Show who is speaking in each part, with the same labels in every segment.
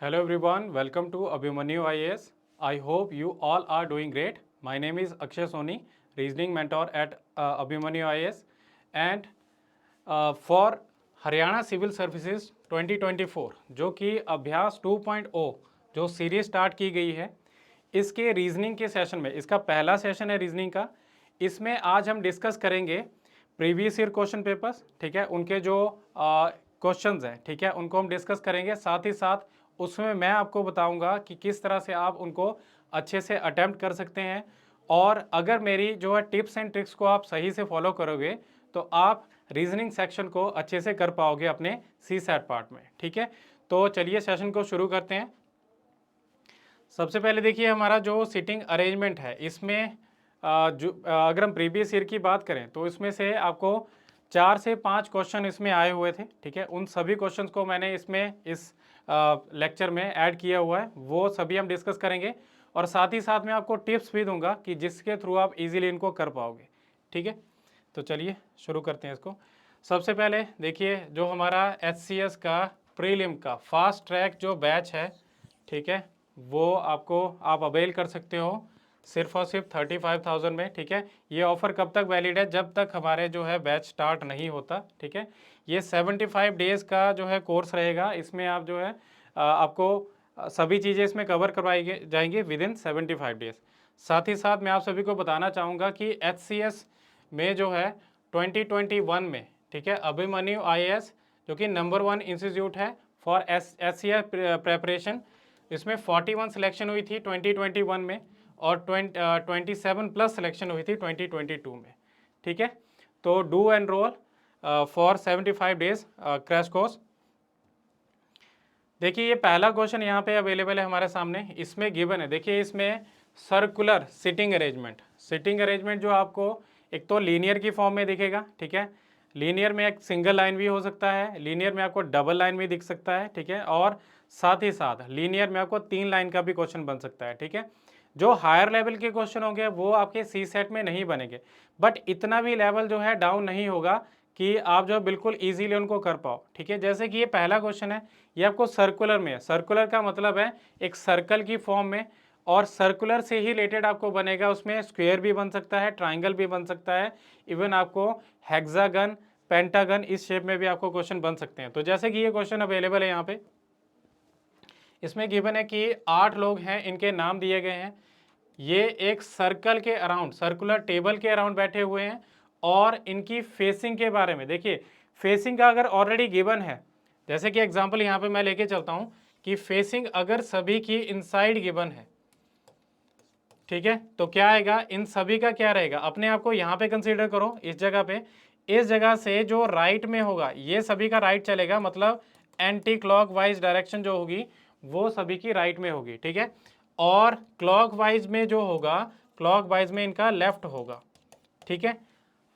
Speaker 1: Hello everyone, welcome to Abhimanyu IAS. I hope you all are doing great. My name is Akshay Soni, reasoning mentor at Abhimanyu IAS, and for Haryana civil services 2024 जो कि अभ्यास 2.0 जो series start की गई है, इसके reasoning के session में इसका पहला सेशन है रीजनिंग का। इसमें आज हम डिस्कस करेंगे प्रीवियस ईयर क्वेश्चन पेपर्स, ठीक है, उनके जो क्वेश्चंस हैं, ठीक है, उनको हम डिस्कस करेंगे। साथ ही साथ उसमें मैं आपको बताऊंगा कि किस तरह से आप उनको अच्छे से अटेम्प्ट कर सकते हैं, और अगर मेरी जो है टिप्स एंड ट्रिक्स को आप सही से फॉलो करोगे तो आप रीजनिंग सेक्शन को अच्छे से कर पाओगे अपने सी सैट पार्ट में, ठीक है। तो चलिए सेशन को शुरू करते हैं। सबसे पहले देखिए हमारा जो सीटिंग अरेंजमेंट है, इसमें अगर हम प्रीवियस ईयर की बात करें तो इसमें से आपको 4 से 5 क्वेश्चन इसमें आए हुए थे, ठीक है। उन सभी क्वेश्चंस को मैंने इसमें इस लेक्चर में ऐड किया हुआ है, वो सभी हम डिस्कस करेंगे, और साथ ही साथ मैं आपको टिप्स भी दूंगा कि जिसके थ्रू आप इजीली इनको कर पाओगे, ठीक है। तो चलिए शुरू करते हैं इसको। सबसे पहले देखिए जो हमारा HCS का प्रीलिम का फास्ट ट्रैक जो बैच है, ठीक है, वो आपको आप अवेल कर सकते हो सिर्फ और सिर्फ 35,000 में, ठीक है। ये ऑफ़र कब तक वैलिड है? जब तक हमारे जो है बैच स्टार्ट नहीं होता, ठीक है। ये 75 डेज़ का जो है कोर्स रहेगा। इसमें आप जो है आपको सभी चीज़ें इसमें कवर करवाई जाएंगी विद इन 75 डेज़। साथ ही साथ मैं आप सभी को बताना चाहूँगा कि HCS में जो है 2021 में, ठीक है, अभिमन्यु IAS जो कि नंबर 1 इंस्टीट्यूट है फॉर HCS प्रेपरेशन, इसमें 41 सिलेक्शन हुई थी 2021 में, और 27 प्लस सिलेक्शन हुई थी 2022 में, ठीक है। तो do enrol for 75 days crash course. देखिए ये पहला क्वेश्चन यहाँ पे अवेलेबल है हमारे सामने, इसमें गिवन है, देखिए इसमें सर्कुलर सिटिंग अरेंजमेंट जो आपको एक तो लीनियर की फॉर्म में दिखेगा, ठीक है। लीनियर में एक सिंगल लाइन भी हो सकता है, लीनियर में आपको डबल लाइन भी दिख सकता है, ठीक है, और साथ ही साथ लीनियर में आपको 3 लाइन का भी क्वेश्चन बन सकता है, ठीक है। जो हायर लेवल के क्वेश्चन होंगे वो आपके सी सेट में नहीं बनेंगे, बट इतना भी लेवल जो है डाउन नहीं होगा कि आप जो बिल्कुल इजीली उनको कर पाओ, ठीक है। जैसे कि ये पहला क्वेश्चन है, ये आपको सर्कुलर में है। सर्कुलर का मतलब है एक सर्कल की फॉर्म में, और सर्कुलर से ही रिलेटेड आपको बनेगा, उसमें स्क्वायर भी बन सकता है, ट्राइंगल भी बन सकता है, इवन आपको हेक्सागन, पेंटागन, इस शेप में भी आपको क्वेश्चन बन सकते हैं। तो जैसे कि ये क्वेश्चन अवेलेबल है यहाँ पे, इसमें गिवन है कि 8 लोग हैं, इनके नाम दिए गए हैं। ये एक सर्कल के अराउंड, सर्कुलर टेबल के अराउंड बैठे हुए हैं, और इनकी फेसिंग के बारे में देखिए, फेसिंग का अगर ऑलरेडी गिवन है, जैसे कि एग्जांपल यहाँ पे मैं लेके चलता हूँ कि फेसिंग अगर सभी की इनसाइड गिवन है, ठीक है, तो क्या आएगा, इन सभी का क्या रहेगा, अपने आप को यहाँ पे कंसीडर करो, इस जगह पे, इस जगह से जो राइट में होगा ये सभी का राइट चलेगा, मतलब एंटी क्लॉकवाइज डायरेक्शन जो होगी वो सभी की राइट में होगी, ठीक है। और क्लॉकवाइज में जो होगा, क्लॉकवाइज में इनका लेफ्ट होगा, ठीक है।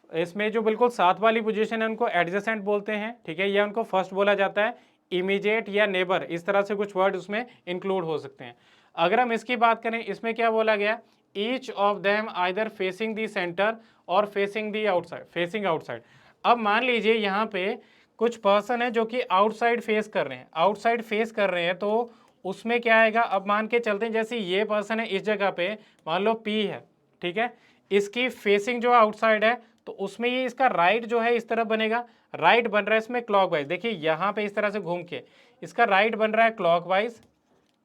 Speaker 1: इसमें जो बिल्कुल साथ वाली पोजीशन है उनको एडजेसेंट बोलते हैं, ठीक है, या उनको फर्स्ट बोला जाता है, इमीडिएट या नेबर, इस तरह से कुछ वर्ड उसमें इंक्लूड हो सकते हैं। अगर हम इसकी बात करें, इसमें क्या बोला गया, each of them either facing the centre or facing the outside, facing outside. अब मान लीजिए यहाँ पे कुछ पर्सन है जो कि आउटसाइड फेस कर रहे हैं, आउटसाइड फेस कर रहे हैं, तो उसमें क्या आएगा, अब मान के चलते हैं जैसे ये पर्सन है इस जगह पे, मान लो P है, ठीक है, इसकी फेसिंग जो आउटसाइड है, तो उसमें ये इसका राइट जो है इस तरफ बनेगा, राइट बन रहा है इसमें क्लॉकवाइज, देखिए यहाँ पे इस तरह से घूम के इसका राइट बन रहा है क्लॉकवाइज,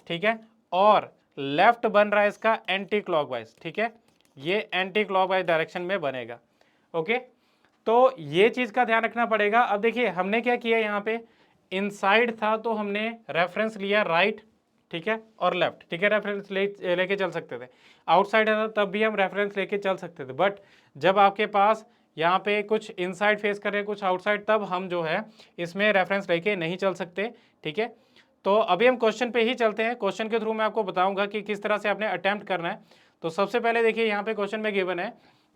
Speaker 1: ठीक है, और लेफ्ट बन रहा है इसका एंटी क्लॉकवाइज, ठीक है, ये एंटी क्लॉकवाइज डायरेक्शन में बनेगा, ओके। तो ये चीज़ का ध्यान रखना पड़ेगा। अब देखिए हमने क्या किया, यहाँ पे इनसाइड था तो हमने रेफरेंस लिया राइट, ठीक है, और लेफ्ट, ठीक है, रेफरेंस लेके चल सकते थे। आउटसाइड था तब भी हम रेफरेंस लेके चल सकते थे, बट जब आपके पास यहाँ पे कुछ इनसाइड फेस कर रहे हैं, कुछ आउटसाइड, तब हम जो है इसमें रेफरेंस लेके नहीं चल सकते, ठीक है। तो अभी हम क्वेश्चन पे ही चलते हैं, क्वेश्चन के थ्रू मैं आपको बताऊंगा कि किस तरह से आपने अटेम्प्ट करना है। तो सबसे पहले देखिए यहाँ पे क्वेश्चन में गिवन है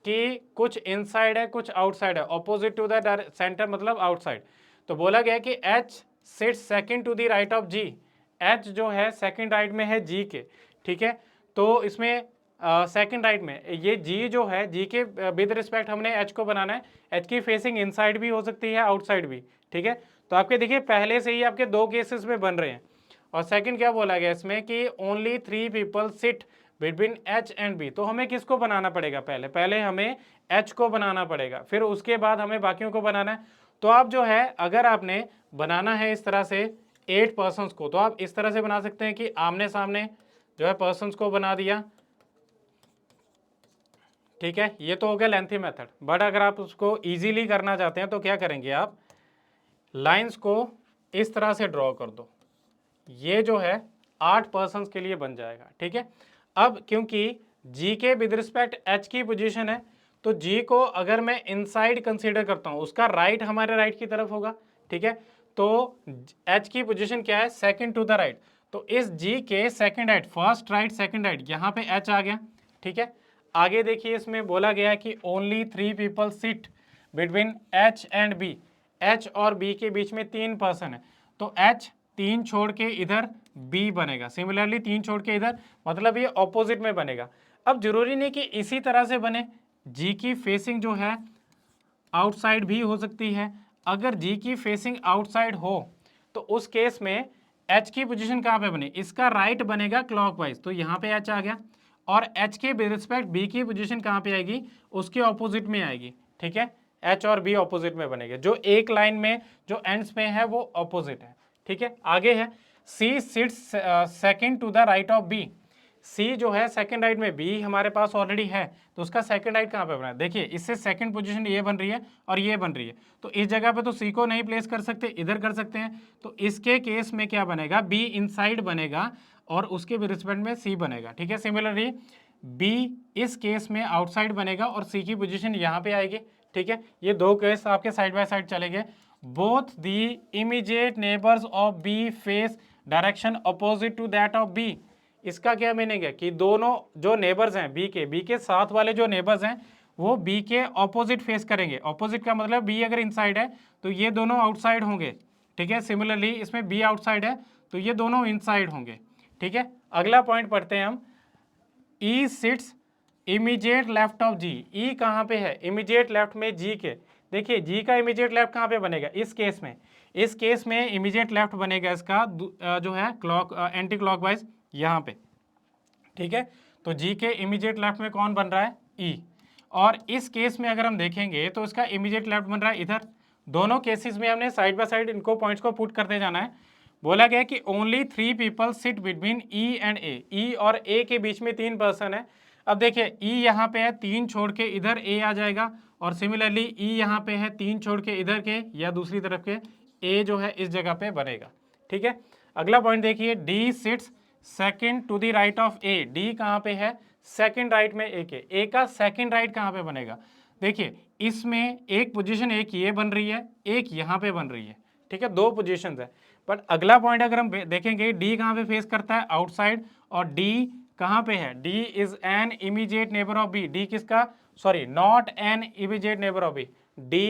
Speaker 1: कि कुछ इनसाइड है कुछ आउटसाइड है, ऑपोजिट टू द सेंटर मतलब आउटसाइड। तो बोला गया है कि H sit second to the right of G, H जो है सेकंड राइट में है G के, ठीक है। तो इसमें सेकंड राइट में ये G जो है, G के विद रिस्पेक्ट हमने H को बनाना है, H की फेसिंग इनसाइड भी हो सकती है आउटसाइड भी, ठीक है। तो आपके देखिए पहले से ही आपके दो केसेस में बन रहे हैं, और सेकंड क्या बोला गया इसमें कि only 3 people sit between H and B. तो हमें किसको बनाना पड़ेगा, पहले हमें एच को बनाना पड़ेगा, फिर उसके बाद हमें बाकियों को बनाना है। तो आप जो है अगर आपने बनाना है इस तरह से 8 पर्सन्स को, तो आप इस तरह से बना सकते हैं कि आमने सामने जो है पर्सन्स को बना दिया, ठीक है। ये तो हो गया लेंथी मेथड। बट अगर आप उसको इजीली करना चाहते हैं तो क्या करेंगे, आप लाइंस को इस तरह से ड्रॉ कर दो, ये जो है 8 पर्सन्स के लिए बन जाएगा, ठीक है। अब क्योंकि जी के विद रिस्पेक्ट एच की पोजीशन है, तो जी को अगर मैं इनसाइड कंसीडर करता हूं, उसका राइट हमारे राइट की तरफ होगा, ठीक है। तो एच की पोजीशन क्या है, सेकंड टू द राइट। तो इस जी के second right, first right second right, यहाँ पे एच आ गया, ठीक है। आगे देखिए इसमें बोला गया है कि only 3 people sit between H and B. H और बी के बीच में 3 पर्सन है, तो एच 3 छोड़ के इधर बी बनेगा, सिमिलरली 3 छोड़ के इधर, मतलब ये ऑपोजिट में बनेगा। अब जरूरी नहीं कि इसी तरह से बने, जी की फेसिंग जो है आउटसाइड भी हो सकती है। अगर जी की फेसिंग आउटसाइड हो तो उस केस में एच की पोजीशन कहाँ पे बने, इसका राइट बनेगा क्लॉकवाइज, तो यहाँ पे एच आ गया। और एच के रिस्पेक्ट बी की पोजीशन कहाँ पे आएगी, उसके ऑपोजिट में आएगी, ठीक है। एच और बी ऑपोजिट में बनेंगे, जो एक लाइन में जो एंड्स में है वो ऑपोजिट है, ठीक है। आगे है C sits second to the right of B. C जो है सेकंड राइट में, बी हमारे पास ऑलरेडी है, तो उसका सेकंड राइट कहाँ पे बना है, देखिए इससे सेकंड पोजीशन ये बन रही है और ये बन रही है, तो इस जगह पे तो सी को नहीं प्लेस कर सकते, इधर कर सकते हैं। तो इसके केस में क्या बनेगा, बी इनसाइड बनेगा और उसके रिस्पेक्ट में सी बनेगा, ठीक है। सिमिलरली बी इस केस में आउटसाइड बनेगा और सी की पोजीशन यहाँ पे आएगी, ठीक है। ये दो केस आपके साइड बाय साइड चलेंगे। Both the immediate neighbours of B face direction opposite to that of B. इसका क्या मीनिंग है कि दोनों जो नेबर्स हैं बी के साथ वाले जो नेबर्स हैं वो बी के ऑपोजिट फेस करेंगे। ऑपोजिट का मतलब बी अगर इनसाइड है तो ये दोनों आउटसाइड होंगे, ठीक है। सिमिलरली इसमें बी आउटसाइड है तो ये दोनों इनसाइड होंगे, ठीक है। अगला पॉइंट पढ़ते हैं हम, ई सिट्स इमीडिएट लेफ्ट ऑफ जी। ई कहाँ पे है, इमीडिएट लेफ्ट में जी के। देखिए जी का इमीडिएट लेफ्ट कहाँ पे बनेगा, इस केस में इमीडिएट लेफ्ट बनेगा इसका जो है एंटी क्लॉकवाइज यहाँ पे, ठीक है। तो जी के इमीडिएट लेफ्ट में कौन बन रहा है, ई। और इस केस में अगर हम देखेंगे तो इसका इमीडिएट लेफ्ट बन रहा है इधर। दोनों केसेस में हमने साइड बाय साइड इनको पॉइंट्स को पुट करते जाना है। बोला गया कि only 3 people sit between E and A. E और ए के बीच में 3 पर्सन है। अब देखिए ई यहाँ पे है, 3 छोड़ के इधर ए आ जाएगा, और सिमिलरली ई यहाँ पे है, 3 छोड़ के इधर के या दूसरी तरफ के ए जो है इस जगह पे बनेगा, ठीक है। अगला पॉइंट देखिए, D sits second to the right of A. D कहाँ पे है, सेकंड राइट में ए के। ए का सेकंड राइट कहाँ पे बनेगा, देखिए इसमें एक पोजीशन एक ये बन रही है, एक यहाँ पे बन रही है, ठीक है। 2 पोजीशंस है। बट अगला पॉइंट अगर हम देखेंगे, डी कहाँ पे फेस करता है, आउटसाइड, और डी कहाँ पे है, D is an immediate neighbour of B. D किसका, sorry not an immediate neighbour of B. D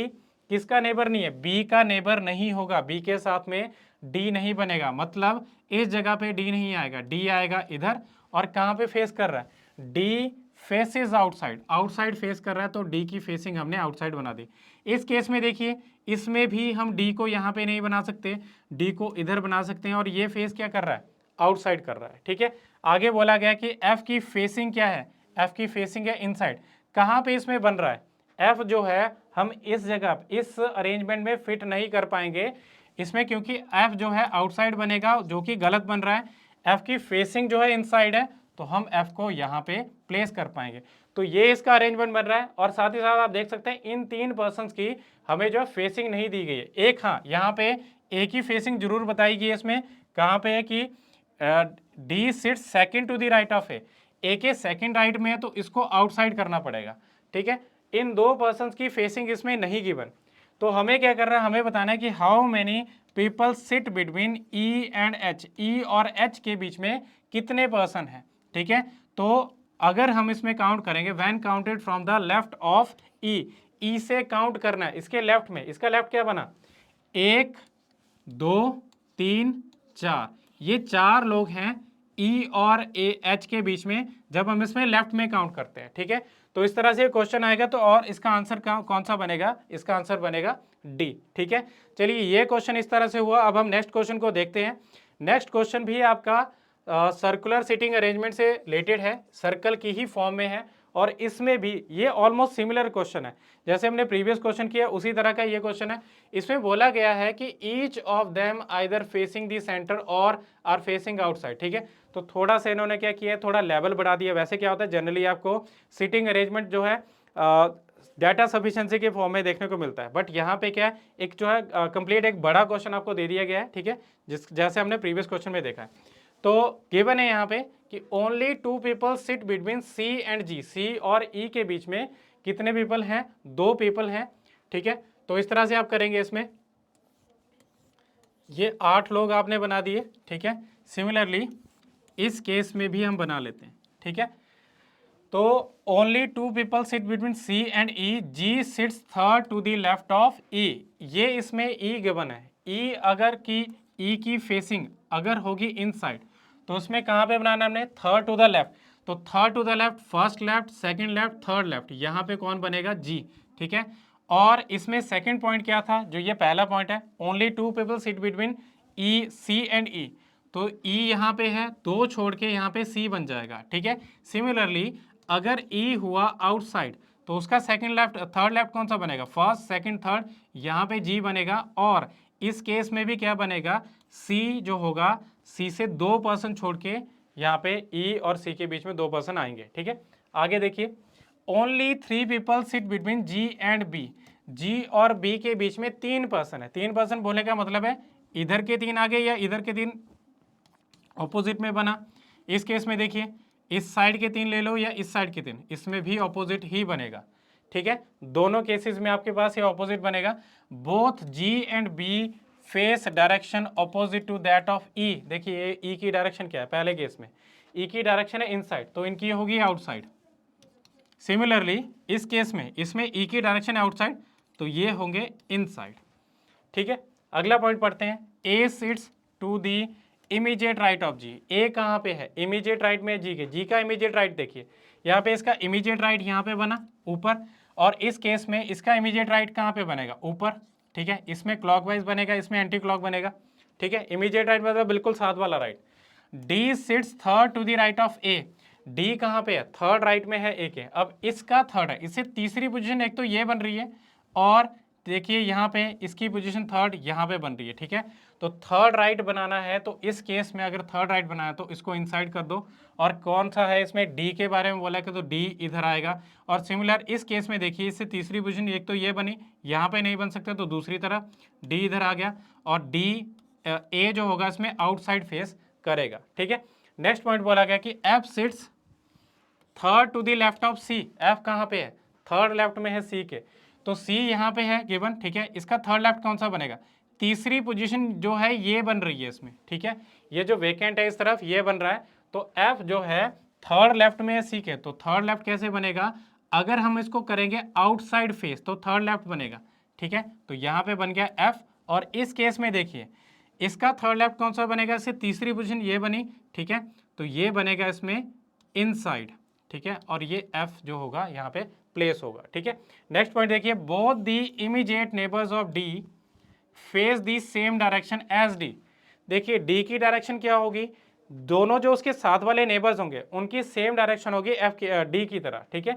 Speaker 1: किसका नेबर नहीं है, बी का नेबर नहीं होगा, बी के साथ में डी नहीं बनेगा, मतलब इस जगह पे डी नहीं आएगा, डी आएगा इधर। और कहाँ पे फेस कर रहा है, D faces outside, outside face कर रहा है, तो डी की फेसिंग हमने आउटसाइड बना दी। इस केस में देखिए इसमें भी हम डी को यहाँ पे नहीं बना सकते, डी को इधर बना सकते हैं, और ये फेस क्या कर रहा है, आउटसाइड कर रहा है, ठीक है। आगे बोला गया कि एफ की फेसिंग क्या है, एफ की फेसिंग है इनसाइड। कहाँ पे इसमें बन रहा है, एफ जो है हम इस जगह इस अरेंजमेंट में फिट नहीं कर पाएंगे इसमें, क्योंकि एफ जो है आउटसाइड बनेगा, जो कि गलत बन रहा है। एफ की फेसिंग जो है इनसाइड है, तो हम एफ को यहाँ पे प्लेस कर पाएंगे। तो ये इसका अरेंजमेंट बन रहा है। और साथ ही साथ आप देख सकते हैं इन 3 पर्सन्स की हमें जो फेसिंग नहीं दी गई है। एक हाँ यहाँ पे ए की फेसिंग जरूर बताई गई है, इसमें कहाँ पे है कि D sits second to the right of A के सेकंड राइट में है, तो इसको आउटसाइड करना पड़ेगा, ठीक है। इन 2 पर्सन्स की फेसिंग इसमें नहीं गिवन, तो हमें क्या करना है, हमें बताना है कि how many people sit between E and H. E और एच के बीच में कितने पर्सन हैं, ठीक है। तो अगर हम इसमें काउंट करेंगे, when counted from the left of E, E से काउंट करना है इसके लेफ्ट में। इसका लेफ्ट क्या बना, 1 2 3 4, ये 4 लोग हैं ई और एच के बीच में, जब हम इसमें लेफ्ट में काउंट करते हैं, ठीक है। तो इस तरह से क्वेश्चन आएगा, तो और इसका आंसर कौन सा बनेगा, इसका आंसर बनेगा डी, ठीक है। चलिए ये क्वेश्चन इस तरह से हुआ। अब हम नेक्स्ट क्वेश्चन को देखते हैं। नेक्स्ट क्वेश्चन भी आपका सर्कुलर सीटिंग अरेंजमेंट से रिलेटेड है, सर्कल की ही फॉर्म में है और इसमें भी ये ऑलमोस्ट सिमिलर क्वेश्चन है, जैसे हमने प्रीवियस क्वेश्चन किया उसी तरह का ये क्वेश्चन है। इसमें बोला गया है कि each of them either facing the centre और आर फेसिंग आउटसाइड, ठीक है। तो थोड़ा सा इन्होंने क्या किया है, थोड़ा लेवल बढ़ा दिया। वैसे क्या होता है, जनरली आपको सीटिंग अरेंजमेंट जो है डाटा सफिशिएंसी के फॉर्म में देखने को मिलता है, बट यहाँ पे क्या है, एक जो है कंप्लीट एक बड़ा क्वेश्चन आपको दे दिया गया है, ठीक है, जैसे हमने प्रीवियस क्वेश्चन में देखा है। तो गिवन है यहाँ पे कि only 2 people sit between C and G, C और ई के बीच में कितने पीपल हैं, 2 पीपल हैं, ठीक है। तो इस तरह से आप करेंगे, इसमें ये 8 लोग आपने बना दिए, ठीक है। सिमिलरली इस केस में भी हम बना लेते हैं, ठीक है। तो only 2 people sit between C and E, G sits third to the left of E. ये इसमें ई गिवन है, ई अगर की ई की फेसिंग अगर होगी इनसाइड तो उसमें कहाँ पे बनाना हमने, थर्ड टू द लेफ्ट। तो third to the left, first left, second left, third left, यहाँ पे कौन बनेगा, जी, ठीक है। और इसमें सेकंड पॉइंट क्या था, जो ये पहला पॉइंट है, only 2 people sit between E, C and E. तो ई यहाँ पे है, 2 छोड़ के यहाँ पे सी बन जाएगा, ठीक है। सिमिलरली अगर ई हुआ आउटसाइड तो उसका सेकंड लेफ्ट, थर्ड लेफ्ट कौन सा बनेगा, फर्स्ट, सेकंड, थर्ड, यहाँ पे जी बनेगा। और इस केस में भी क्या बनेगा, सी जो होगा, सी से 2 पर्सन छोड़ के यहाँ पे ई और सी के बीच में 2 पर्सन आएंगे, ठीक है। आगे देखिए, only 3 people sit between G and B, G और बी के बीच में 3 पर्सन है। 3 पर्सन बोलने का मतलब है इधर के 3 आगे या इधर के 3 ऑपोजिट में बना। इस केस में देखिए, इस साइड के 3 ले लो या इस साइड के 3, इसमें भी ऑपोजिट ही बनेगा, ठीक है। दोनों केसेस में आपके पास ये ऑपोजिट बनेगा। Both G and B face direction opposite to that of E. देखिए ई की डायरेक्शन क्या है, पहले केस में ई की डायरेक्शन है इनसाइड, तो इनकी होगी आउटसाइड। सिमिलरली इस केस में, इसमें ई की डायरेक्शन है आउटसाइड, तो ये होंगे इनसाइड, ठीक है। अगला पॉइंट पढ़ते हैं, A sits to the immediate right of G. A कहाँ पे है, इमीडिएट राइट में जी के, जी का इमीडिएट राइट देखिए, यहाँ पे इसका इमीडिएट राइट यहाँ पे बना ऊपर, और इस केस में इसका इमीडिएट राइट कहाँ पे बनेगा, ऊपर, ठीक है। इसमें क्लॉकवाइज बनेगा, इसमें एंटी क्लॉक बनेगा, ठीक है। इमीडिएट राइट मतलब बिल्कुल साथ वाला right. D sits third to the right of A, D कहाँ पे है, थर्ड राइट में है ए के। अब इसका थर्ड है, इससे तीसरी पोजीशन एक तो ये बन रही है, और देखिए यहाँ पे इसकी पोजीशन थर्ड यहाँ पे बन रही है, ठीक है। तो थर्ड राइट बनाना है, तो इस केस में अगर थर्ड राइट बनाया तो इसको इनसाइड कर दो। और कौन सा है, इसमें डी के बारे में बोला है कि तो डी इधर आएगा। और सिमिलर इस केस में देखिए, इससे तीसरी पोजीशन एक तो ये बनी, यहाँ पे नहीं बन सकता, तो दूसरी तरफ डी इधर आ गया, और डी ए जो होगा इसमें आउटसाइड फेस करेगा, ठीक है। नेक्स्ट पॉइंट बोला गया कि F sits third to the left of C. F कहाँ पे है, थर्ड लेफ्ट में है सी के, तो सी यहाँ पे है गिवन, ठीक है। इसका थर्ड लेफ्ट कौन सा बनेगा, तीसरी पोजीशन जो है ये बन रही है इसमें, ठीक है। ये जो वेकेंट है इस तरफ ये बन रहा है, तो एफ जो है थर्ड लेफ्ट में है सी के, तो थर्ड लेफ्ट कैसे बनेगा, अगर हम इसको करेंगे आउटसाइड फेस तो थर्ड लेफ्ट बनेगा, ठीक है। तो यहाँ पे बन गया एफ, और इस केस में देखिए इसका थर्ड लेफ्ट कौन सा बनेगा, इससे तीसरी पोजीशन ये बनी, ठीक है। तो ये बनेगा इसमें इनसाइड, ठीक है, और ये एफ जो होगा यहाँ पे प्लेस होगा, ठीक है। नेक्स्ट पॉइंट देखिए, both the immediate neighbours of D face the same direction as D. देखिए डी की डायरेक्शन क्या होगी, दोनों जो उसके साथ वाले नेबर्स होंगे उनकी सेम डायरेक्शन होगी एफ की, डी की तरह, ठीक है।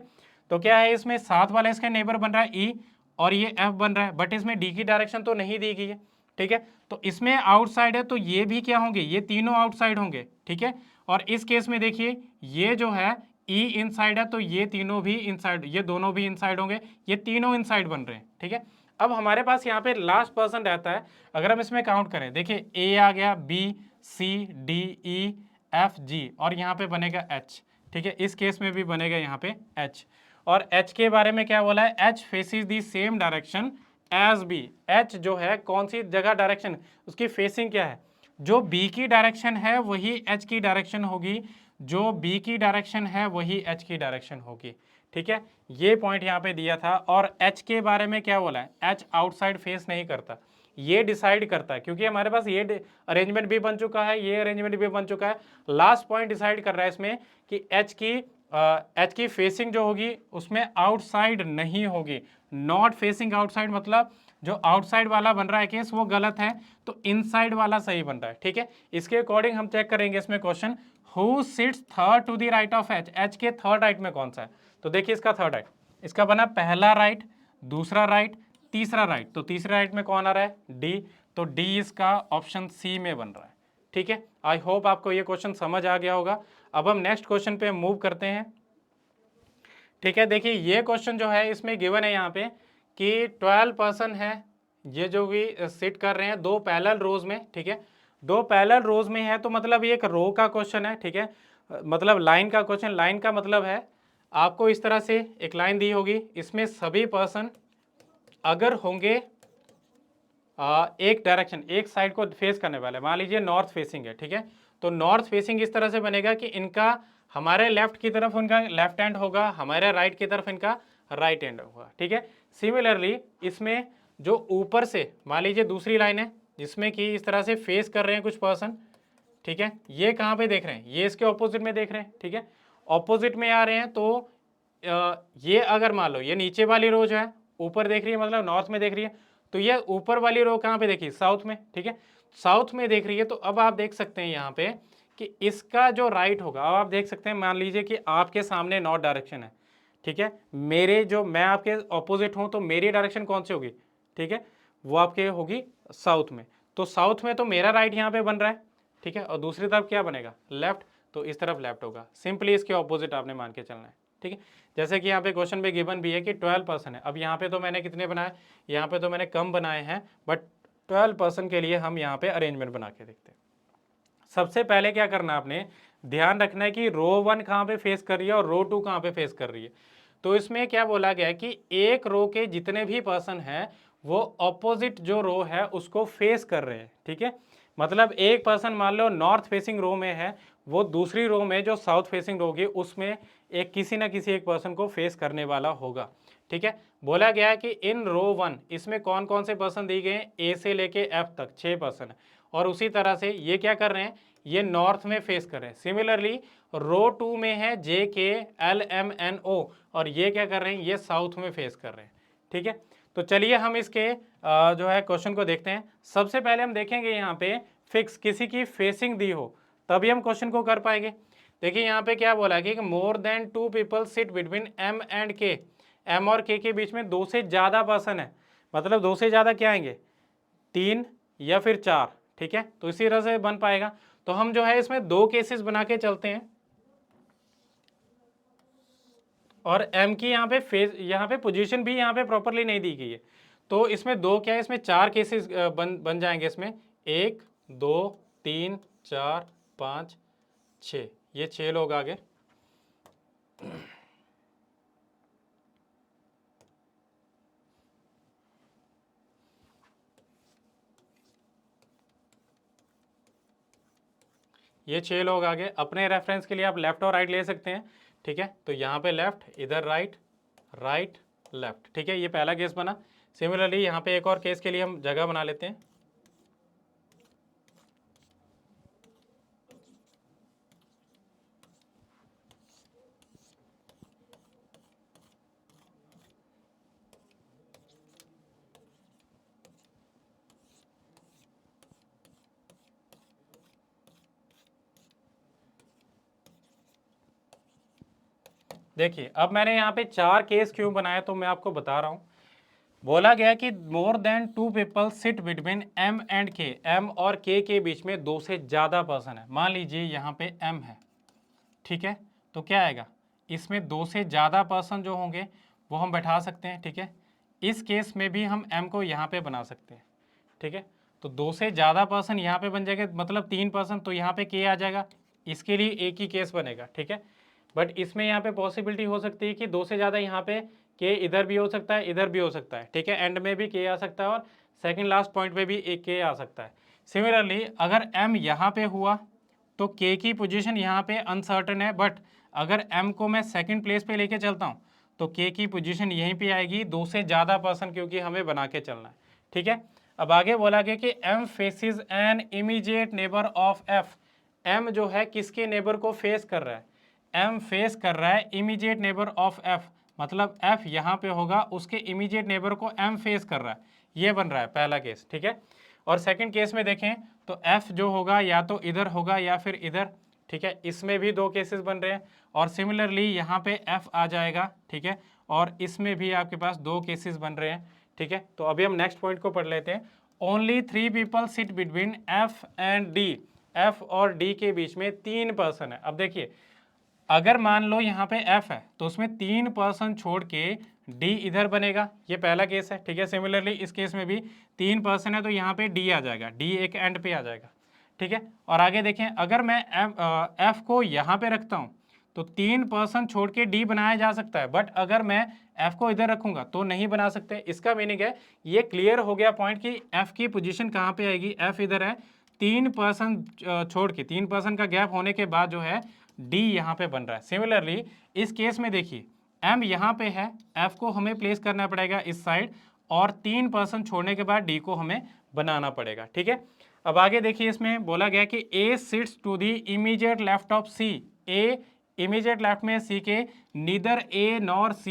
Speaker 1: तो क्या है, इसमें साथ वाला इसका नेबर बन रहा है ई, और ये एफ बन रहा है, बट इसमें डी की डायरेक्शन तो नहीं दी गई है, ठीक है। तो इसमें आउटसाइड है, तो ये भी क्या होंगे, ये तीनों आउटसाइड होंगे, ठीक है। और इस केस में देखिए ये जो है ई इनसाइड है, तो ये तीनों भी इनसाइड, ये दोनों भी इनसाइड होंगे, ये तीनों इनसाइड बन रहे हैं, ठीक है। अब हमारे पास यहाँ पे लास्ट पर्सन रहता है, अगर हम इसमें काउंट करें, देखिए ए आ गया, B, C, D, E, F, जी, और यहाँ पे बनेगा एच, ठीक है। इस केस में भी बनेगा यहाँ पे एच, और एच के बारे में क्या बोला है, H faces the same direction as B. H जो है कौन सी जगह डायरेक्शन, उसकी फेसिंग क्या है, जो बी की डायरेक्शन है वही एच की डायरेक्शन होगी, जो बी की डायरेक्शन है वही एच की डायरेक्शन होगी, ठीक है। ये पॉइंट यहाँ पे दिया था। और एच के बारे में क्या बोला है, एच आउटसाइड फेस नहीं करता, ये डिसाइड करता है, क्योंकि हमारे पास ये अरेंजमेंट भी बन चुका है, ये अरेंजमेंट भी बन चुका है। लास्ट पॉइंट डिसाइड कर रहा है इसमें कि एच की एच की फेसिंग जो होगी उसमें आउटसाइड नहीं होगी। नॉट फेसिंग आउटसाइड मतलब जो आउटसाइड वाला बन रहा है केस वो गलत है, तो इनसाइड वाला सही बन रहा है। ठीक है, इसके अकॉर्डिंग हम चेक करेंगे इसमें question, who sits third to the right of H, H के थर्ड राइट में कौन सा है। तो देखिए इसका थर्ड राइट, इसका बना पहला राइट, दूसरा राइट, तीसरा राइट, तो तीसरे राइट में कौन आ रहा है, डी, तो डी इसका ऑप्शन सी में बन रहा है। ठीक है, आई होप आपको ये क्वेश्चन समझ आ गया होगा। अब हम नेक्स्ट क्वेश्चन पे मूव करते हैं। ठीक है, देखिए ये क्वेश्चन जो है इसमें गिवन है यहाँ पे कि 12 पर्सन है, ये जो भी सिट कर रहे हैं दो पैरेलल रोज में। ठीक है, दो पैरेलल रोज में है तो मतलब ये एक रो का क्वेश्चन है। ठीक है, मतलब लाइन का क्वेश्चन, लाइन का मतलब है आपको इस तरह से एक लाइन दी होगी, इसमें सभी पर्सन अगर होंगे एक डायरेक्शन, एक साइड को फेस करने वाले, मान लीजिए नॉर्थ फेसिंग है। ठीक है, तो नॉर्थ फेसिंग इस तरह से बनेगा कि इनका हमारे लेफ्ट की तरफ उनका लेफ्ट हैंड होगा, हमारे राइट की तरफ इनका राइट हैंड होगा। ठीक है, सिमिलरली इसमें जो ऊपर से मान लीजिए दूसरी लाइन है जिसमें कि इस तरह से फेस कर रहे हैं कुछ पर्सन। ठीक है, ये कहाँ पे देख रहे हैं, ये इसके ऑपोजिट में देख रहे हैं। ठीक है, ऑपोजिट में आ रहे हैं तो ये अगर मान लो ये नीचे वाली रो जो है ऊपर देख रही है, मतलब नॉर्थ में देख रही है, तो ये ऊपर वाली रो कहाँ पे देखी, साउथ में। ठीक है, साउथ में देख रही है, तो अब आप देख सकते हैं यहाँ पे कि इसका जो राइट होगा, अब आप देख सकते हैं मान लीजिए कि आपके सामने नॉर्थ डायरेक्शन है। ठीक है, मेरे जो मैं आपके ऑपोजिट हूँ तो मेरी डायरेक्शन कौन सी होगी, ठीक है, वो आपके होगी साउथ में, तो साउथ में तो मेरा राइट यहाँ पे बन रहा है। ठीक है, और दूसरी तरफ क्या बनेगा, लेफ्ट, तो इस तरफ लेफ्ट होगा, सिंपली इसके ऑपोजिट आपने मान के चलना है। ठीक है, जैसे कि यहाँ पे क्वेश्चन में गिवन भी है कि 12 पर्सन है, अब यहाँ पे तो मैंने कितने बनाए, यहाँ पे तो मैंने कम बनाए हैं, बट 12 पर्सन के लिए हम यहाँ पे अरेंजमेंट बना के देखते हैं। सबसे पहले क्या करना है, आपने ध्यान रखना है कि रो 1 कहाँ पे फेस कर रही है और रो 2 कहाँ पे फेस कर रही है। तो इसमें क्या बोला गया है कि एक रो के जितने भी पर्सन हैं वो ऑपोजिट जो रो है उसको फेस कर रहे हैं। ठीक है, मतलब एक पर्सन मान लो नॉर्थ फेसिंग रो में है, वो दूसरी रो में जो साउथ फेसिंग रो होगी उसमें एक किसी ना किसी एक पर्सन को फेस करने वाला होगा। ठीक है, बोला गया है कि इन रो 1 इसमें कौन कौन से पर्सन दिए गए हैं, ए से लेके एफ तक 6 पर्सन है, और उसी तरह से ये क्या कर रहे हैं, ये नॉर्थ में फेस कर रहे हैं। सिमिलरली रो 2 में है जे के एल एम एन ओ, और ये क्या कर रहे हैं, ये साउथ में फेस कर रहे हैं। ठीक है, तो चलिए हम इसके जो है क्वेश्चन को देखते हैं। सबसे पहले हम देखेंगे यहाँ पे फिक्स किसी की फेसिंग दी हो तभी हम क्वेश्चन को कर पाएंगे। देखिए यहाँ पे क्या बोला कि more than 2 people sit between M and K, M और के बीच में 2 से ज़्यादा पर्सन है, मतलब 2 से ज़्यादा क्या आएंगे, 3 या फिर 4। ठीक है, तो इसी तरह से बन पाएगा। तो हम जो है इसमें 2 केसेस बना के चलते हैं, और एम की यहाँ पे फेस, यहाँ पे पोजीशन भी यहाँ पे प्रॉपरली नहीं दी गई है, तो इसमें 2 क्या है, इसमें 4 केसेस बन जाएंगे इसमें, 1 2 3 4 5 6, ये 6 लोग आगे। ये 6 लोग आगे, अपने रेफरेंस के लिए आप लेफ्ट और राइट ले सकते हैं। ठीक है, तो यहाँ पे लेफ्ट, इधर राइट, राइट लेफ्ट। ठीक है, ये पहला केस बना। सिमिलरली यहाँ पे एक और केस के लिए हम जगह बना लेते हैं। देखिए अब मैंने यहाँ पे 4 केस क्यों बनाए, तो मैं आपको बता रहा हूँ। बोला गया कि more than 2 people sit between M and K, M और के बीच में 2 से ज़्यादा पर्सन है। मान लीजिए यहाँ पे एम है, ठीक है, तो क्या आएगा, इसमें 2 से ज़्यादा पर्सन जो होंगे वो हम बैठा सकते हैं। ठीक है, इस केस में भी हम एम को यहाँ पे बना सकते हैं। ठीक है, तो 2 से ज़्यादा पर्सन यहाँ पे बन जाएगा, मतलब 3 पर्सन, तो यहाँ पे के आ जाएगा, इसके लिए एक ही केस बनेगा। ठीक है, बट इसमें यहाँ पे पॉसिबिलिटी हो सकती है कि 2 से ज़्यादा यहाँ पे के इधर भी हो सकता है, इधर भी हो सकता है। ठीक है, एंड में भी के आ सकता है, और सेकंड लास्ट पॉइंट पे भी एक के आ सकता है। सिमिलरली अगर एम यहाँ पे हुआ तो के की पोजीशन यहाँ पे अनसर्टन है, बट अगर एम को मैं सेकंड प्लेस पे लेके चलता हूँ तो के की पोजीशन यहीं पे आएगी, 2 से ज़्यादा पर्सन क्योंकि हमें बना के चलना है। ठीक है, अब आगे बोला गया कि M faces an immediate neighbour of F, M जो है किसके नेबर को फेस कर रहा है, M फेस कर रहा है इमीडिएट नेबर ऑफ F, मतलब F यहाँ पे होगा, उसके इमीडिएट नेबर को M फेस कर रहा है, ये बन रहा है पहला केस, ठीक है। और सेकंड केस में देखें तो F जो होगा या तो इधर होगा या फिर इधर, ठीक है, इसमें भी दो केसेस बन रहे हैं। और सिमिलरली यहाँ पे F आ जाएगा, ठीक है, और इसमें भी आपके पास दो केसेस बन रहे हैं, ठीक है। तो अभी हम नेक्स्ट पॉइंट को पढ़ लेते हैं। Only 3 people sit between F and D, F और D के बीच में 3 पर्सन है। अब देखिए, अगर मान लो यहाँ पे F है तो उसमें 3 पर्सन छोड़ के D इधर बनेगा, ये पहला केस है, ठीक है। सिमिलरली इस केस में भी 3 पर्सन है तो यहाँ पे D आ जाएगा, D एक एंड पे आ जाएगा, ठीक है। और आगे देखें, अगर मैं F को यहाँ पे रखता हूँ तो 3 पर्सन छोड़ के D बनाया जा सकता है, बट अगर मैं F को इधर रखूंगा तो नहीं बना सकते। इसका मीनिंग है, ये क्लियर हो गया पॉइंट कि F की पोजीशन कहाँ पे आएगी, F इधर है, 3 पर्सन छोड़ के, 3 पर्सन का गैप होने के बाद जो है D यहाँ पे बन रहा है। सिमिलरली इस केस में देखिए, M यहाँ पे है, F को हमें प्लेस करना पड़ेगा इस साइड, और 3 पर्सन छोड़ने के बाद D को हमें बनाना पड़ेगा, ठीक है। अब आगे देखिए, इसमें बोला गया कि A sits to the immediate left of C, A immediate left में C के, neither A nor C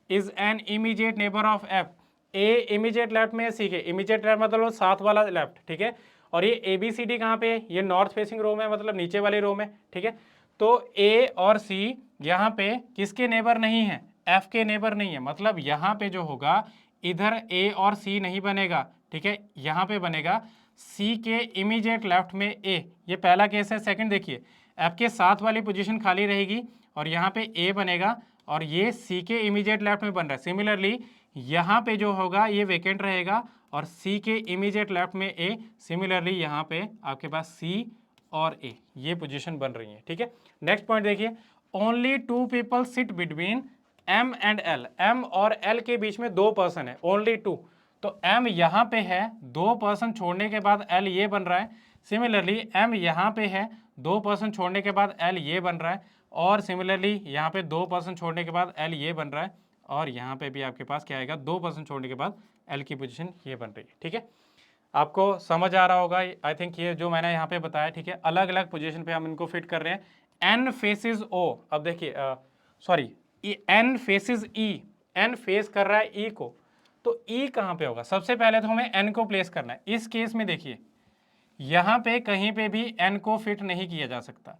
Speaker 1: is an immediate neighbour of F, A immediate left में C के, इमीडिएट लेफ्ट मतलब साथ वाला लेफ्ट, ठीक है। और ये ABCD कहाँ पे है, ये नॉर्थ फेसिंग रो में, मतलब नीचे वाली रो में, ठीक है। तो A और C यहाँ पे किसके नेबर नहीं है, F के नेबर नहीं है, मतलब यहाँ पे जो होगा इधर A और C नहीं बनेगा, ठीक है, यहाँ पे बनेगा C के इमीडिएट लेफ्ट में A, ये पहला केस है। सेकंड देखिए, F के साथ वाली पोजीशन खाली रहेगी और यहाँ पे A बनेगा और ये C के इमीडिएट लेफ्ट में बन रहा है। सिमिलरली यहाँ पे जो होगा ये वेकेंट रहेगा और C के इमीडिएट लेफ्ट में A, सिमिलरली यहाँ पे आपके पास C और A, ये पोजीशन बन रही है, ठीक है। नेक्स्ट पॉइंट देखिए, only 2 people sit between M and L, M और L के बीच में 2 पर्सन है, ओनली 2, तो M यहाँ पे है, 2 पर्सन छोड़ने के बाद L ये बन रहा है। सिमिलरली M यहाँ पे है, 2 पर्सन छोड़ने के बाद L ये बन रहा है, और सिमिलरली यहाँ पे 2 पर्सन छोड़ने के बाद L ये बन रहा है, और यहाँ पे भी आपके पास क्या आएगा, 2 पर्सन छोड़ने के बाद L की पोजीशन ये बन रही है, ठीक है। आपको समझ आ रहा होगा आई थिंक, ये जो मैंने यहाँ पे बताया, ठीक है, अलग अलग पोजीशन पे हम इनको फिट कर रहे हैं। N फेसेस O, अब देखिए sorry, N faces E, N face कर रहा है E को, तो E कहाँ पे होगा, सबसे पहले तो हमें N को प्लेस करना है। इस केस में देखिए, यहाँ पे कहीं पे भी N को फिट नहीं किया जा सकता,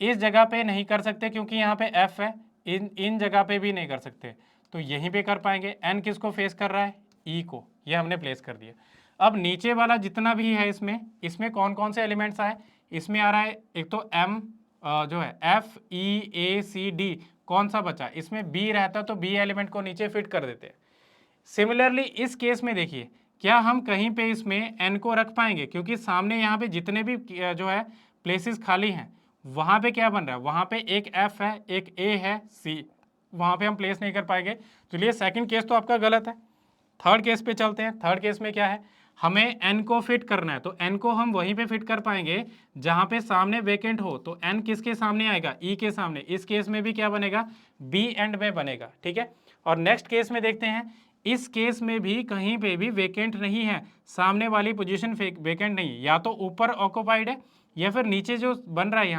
Speaker 1: इस जगह पे नहीं कर सकते क्योंकि यहाँ पे F है, इन जगह पे भी नहीं कर सकते, तो यहीं पे कर पाएंगे। N किसको फेस कर रहा है, E को, ये हमने प्लेस कर दिया। अब नीचे वाला जितना भी है इसमें कौन कौन से एलिमेंट्स आए, इसमें आ रहा है एक तो M जो है, F E A C D, कौन सा बचा, इसमें B रहता तो B एलिमेंट को नीचे फिट कर देते हैं। सिमिलरली इस केस में देखिए, क्या हम कहीं पे इसमें N को रख पाएंगे, क्योंकि सामने यहाँ पे जितने भी जो है प्लेसेस खाली हैं, वहाँ पे क्या बन रहा है, वहाँ पे एक F है, एक A है, C, वहाँ पे हम प्लेस नहीं कर पाएंगे। चलिए सेकंड केस तो आपका गलत है, थर्ड केस पे चलते हैं। थर्ड केस में क्या है, हमें N को फिट करना है, तो N को हम वहीं पे फिट कर पाएंगे जहाँ पे सामने वेकेंट हो, तो N किसके सामने आएगा, E के सामने। इस केस में भी क्या बनेगा, B एंड में बनेगा, ठीक है। और नेक्स्ट केस में देखते हैं, इस केस में भी कहीं पे भी वेकेंट नहीं है, सामने वाली पोजीशन वेकेंट नहीं है, या तो ऊपर ऑक्युपाइड है या फिर नीचे जो बन रहा है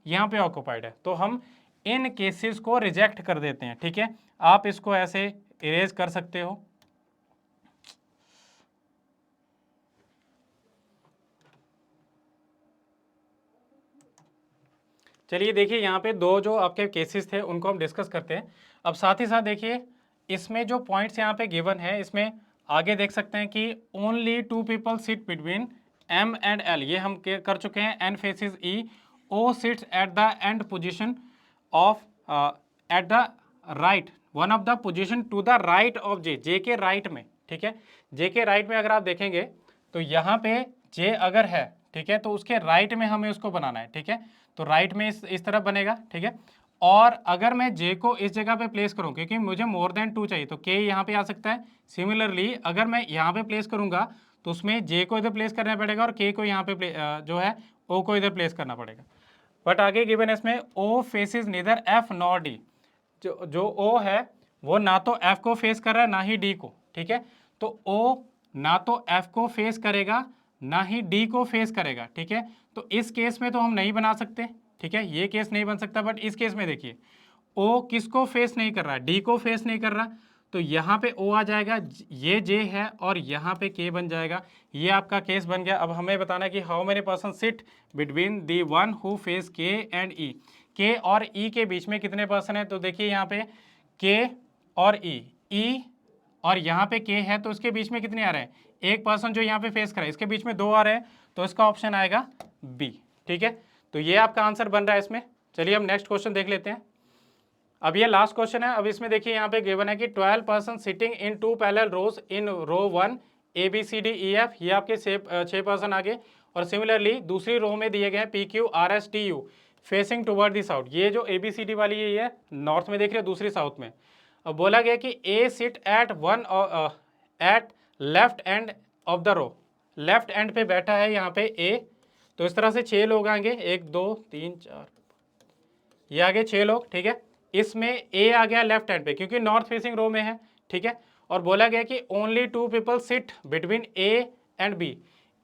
Speaker 1: यहाँ पे ऑक्युपाइड है, तो हम इन केसेस को रिजेक्ट कर देते हैं, ठीक है। आप इसको ऐसे इरेज कर सकते हो। चलिए देखिए, यहाँ पे दो जो आपके केसेस थे उनको हम डिस्कस करते हैं। अब साथ ही साथ देखिए, इसमें जो पॉइंट्स यहाँ पे गिवन है, इसमें आगे देख सकते हैं कि only 2 people sit between M and L, ये हम कर चुके हैं। N faces E, O sits at the end position of at the right, one of the position to the right of J, J के राइट में, ठीक है। J के राइट में अगर आप देखेंगे तो यहाँ पे J अगर है, ठीक है, तो उसके राइट में हमें उसको बनाना है, ठीक है। तो राइट में इस तरफ बनेगा, ठीक है। और अगर मैं J को इस जगह पे प्लेस करूं, क्योंकि मुझे मोर देन 2 चाहिए, तो K यहाँ पे आ सकता है। सिमिलरली अगर मैं यहाँ पे प्लेस करूंगा तो उसमें J को इधर प्लेस करना पड़ेगा और K को यहाँ पे जो है O को इधर प्लेस करना पड़ेगा। बट आगे गिवन इसमें O faces neither F nor D, जो O है वो ना तो F को फेस कर रहा है ना ही D को, ठीक है। तो O ना तो F को फेस करेगा ना ही D को फेस करेगा, ठीक है। तो इस केस में तो हम नहीं बना सकते, ठीक है, ये केस नहीं बन सकता। बट इस केस में देखिए ओ किसको फेस नहीं कर रहा, डी को फेस नहीं कर रहा, तो यहाँ पे ओ आ जाएगा, ये जे है और यहाँ पे के बन जाएगा। ये आपका केस बन गया। अब हमें बताना है कि how many person sit between the one who face के एंड ई, के और ई के बीच में कितने पर्सन है। तो देखिए यहाँ पे के और ई और यहाँ पे के है, तो इसके बीच में कितने आ रहे हैं, एक पर्सन जो यहाँ पे फेस कर रहा है, इसके बीच में दो आ रहे हैं, तो इसका ऑप्शन आएगा बी। ठीक है, तो ये आपका आंसर बन रहा है इसमें। चलिए हम नेक्स्ट क्वेश्चन देख लेते हैं। अब ये लास्ट क्वेश्चन है। अब इसमें देखिए यहाँ पे गिवन है कि 12 person sitting in 2 parallel rows in row 1 A B C D E F, ये आपके 6 पर्सन आगे। और सिमिलरली दूसरी रो में दिए गए हैं P Q R S T U facing toward the south. ये जो ए बी सी डी वाली ये है नॉर्थ में देख रहे हो, दूसरी साउथ में। अब बोला गया कि A sit at at left end of the row, left end पे बैठा है यहाँ पे ए। तो इस तरह से 6 लोग आएंगे, 1 2 3 4, ये आगे 6 लोग। ठीक है, इसमें ए आ गया लेफ्ट हैंड पे क्योंकि नॉर्थ फेसिंग रो में है। ठीक है, और बोला गया कि only 2 people sit between A and B,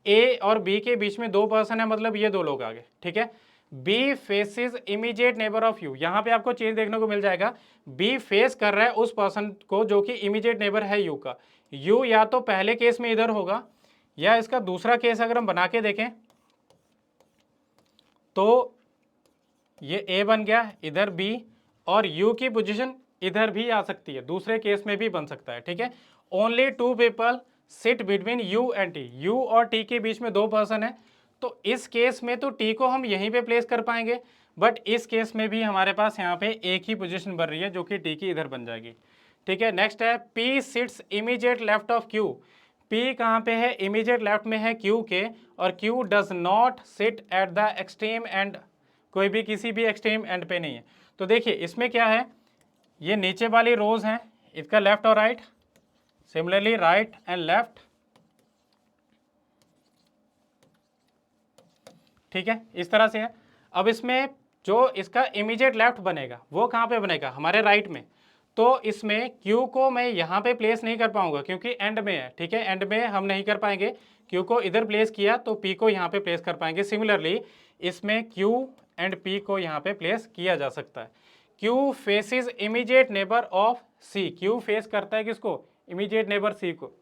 Speaker 1: A और बी के बीच में 2 पर्सन है, मतलब ये 2 लोग आगे। ठीक है, B faces immediate neighbour of U, यहाँ पे आपको चेंज देखने को मिल जाएगा। बी फेस कर रहा है उस पर्सन को जो कि इमीडिएट नेबर है यू का। यू या तो पहले केस में इधर होगा या इसका दूसरा केस अगर हम बना के देखें तो ये ए बन गया, इधर बी, और u की पोजीशन इधर भी आ सकती है, दूसरे केस में भी बन सकता है। ठीक है, only 2 people sit between u and t, u और t के बीच में 2 पर्सन है, तो इस केस में तो t को हम यहीं पे प्लेस कर पाएंगे, बट इस केस में भी हमारे पास यहाँ पे एक ही पोजीशन बन रही है जो कि t की इधर बन जाएगी। ठीक है, नेक्स्ट है p sits immediate left of q, p कहाँ पे है, इमीडिएट लेफ्ट में है q के, और q does not sit at the extreme and, कोई भी किसी भी एक्सट्रीम एंड पे नहीं है। तो देखिए इसमें क्या है, ये नीचे वाली रोज हैं, इसका लेफ्ट और right, similarly right and left. ठीक है, इस तरह से है। अब इसमें जो इसका इमीडिएट लेफ्ट बनेगा वो कहाँ पे बनेगा, हमारे राइट में। तो इसमें Q को मैं यहाँ पे प्लेस नहीं कर पाऊंगा क्योंकि एंड में है। ठीक है, एंड में हम नहीं कर पाएंगे, Q को इधर प्लेस किया तो P को यहाँ पे प्लेस कर पाएंगे। सिमिलरली इसमें Q एंड P को यहाँ पे प्लेस किया जा सकता है। Q faces immediate neighbour of C, Q face करता है किसको, इमीडिएट नेबर C को,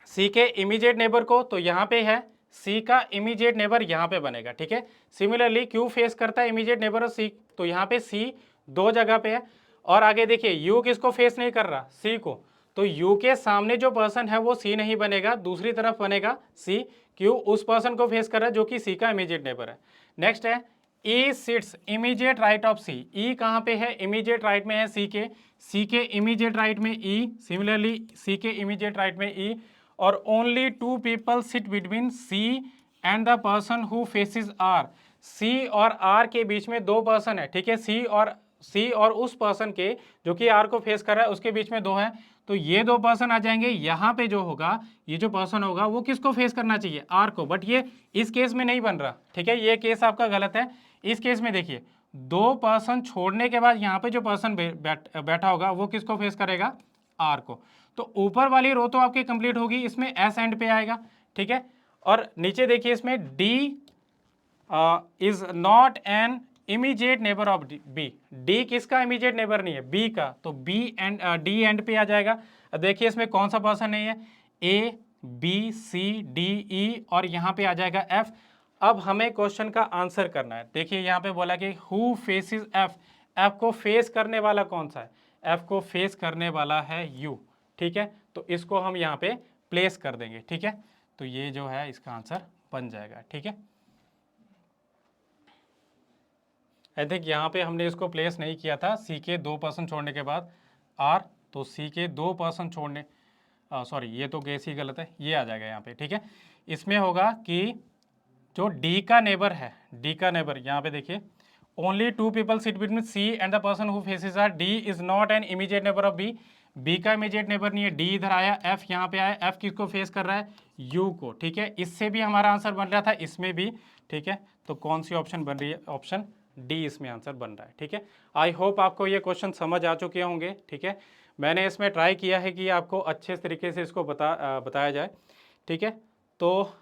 Speaker 1: C के इमीडिएट नेबर को, तो यहाँ पे है C का इमीडिएट नेबर यहाँ पे बनेगा। ठीक है, सिमिलरली Q फेस करता है इमीडिएट नेबर ऑफ C, तो यहाँ पे C 2 जगह पे है। और आगे देखिए U किसको फेस नहीं कर रहा, C को, तो U के सामने जो पर्सन है वो C नहीं बनेगा, दूसरी तरफ बनेगा C। Q उस पर्सन को फेस कर रहा है जो कि C का इमीडिएट नेबर है। नेक्स्ट है E sits immediate right of C, E कहाँ पे है, इमीडिएट राइट में है C के इमीडिएट राइट में E, सिमिलरली C के इमीडिएट राइट में E, और only 2 people sit between C and the person who faces R, C और R के बीच में 2 पर्सन है। ठीक है, C और उस पर्सन के जो कि R को फेस कर रहा है उसके बीच में 2 है, तो ये 2 पर्सन आ जाएंगे। यहाँ पे जो होगा, ये जो पर्सन होगा वो किसको फेस करना चाहिए, R को, बट ये इस केस में नहीं बन रहा। ठीक है, ये केस आपका गलत है। इस केस में देखिए 2 पर्सन छोड़ने के बाद यहाँ पे जो पर्सन बैठा होगा वो किसको फेस करेगा, R को। तो ऊपर वाली रो तो आपकी कंप्लीट होगी, इसमें S एंड पे आएगा। ठीक है, और नीचे देखिए इसमें D is not an immediate neighbour of B, D किसका इमीडिएट नेबर नहीं है, बी का, तो बी एंड डी एंड पे आ जाएगा। अब देखिए इसमें कौन सा पर्सन नहीं है, ए बी सी डी ई, और यहाँ पे आ जाएगा एफ। अब हमें क्वेश्चन का आंसर करना है। देखिए यहाँ पे बोला कि हु फेसिस एफ, एफ को फेस करने वाला कौन सा है, एफ को फेस करने वाला है यू। ठीक है, तो इसको हम यहाँ पे प्लेस कर देंगे। ठीक है, तो ये जो है इसका आंसर बन जाएगा। ठीक है, आई थिंक यहाँ पे हमने इसको प्लेस नहीं किया था, सी के 2 पर्सन छोड़ने के बाद आर, तो सी के 2 पर्सन छोड़ने, सॉरी ये तो केस ही गलत है, ये आ जाएगा यहाँ पे। ठीक है, इसमें होगा कि जो डी का नेबर है, डी का नेबर यहाँ पे देखिए only 2 people sit between C and the person who faces R, D is not an immediate neighbour of B, बी का इमीडिएट नेबर नहीं है, डी इधर आया, एफ यहाँ पे आया, एफ किसको फेस कर रहा है, यू को। ठीक है, इससे भी हमारा आंसर बन रहा था, इसमें भी। ठीक है, तो कौन सी ऑप्शन बन रही है, ऑप्शन डी इसमें आंसर बन रहा है। ठीक है, आई होप आपको ये क्वेश्चन समझ आ चुके होंगे। ठीक है, मैंने इसमें ट्राई किया है कि आपको अच्छे तरीके से इसको बताया जाए। ठीक है, तो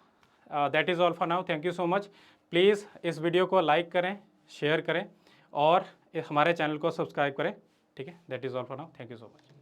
Speaker 1: that is all for now, thank you so much. Please इस वीडियो को लाइक करें, शेयर करें और हमारे चैनल को सब्सक्राइब करें। ठीक है, that is all for now, thank you so much.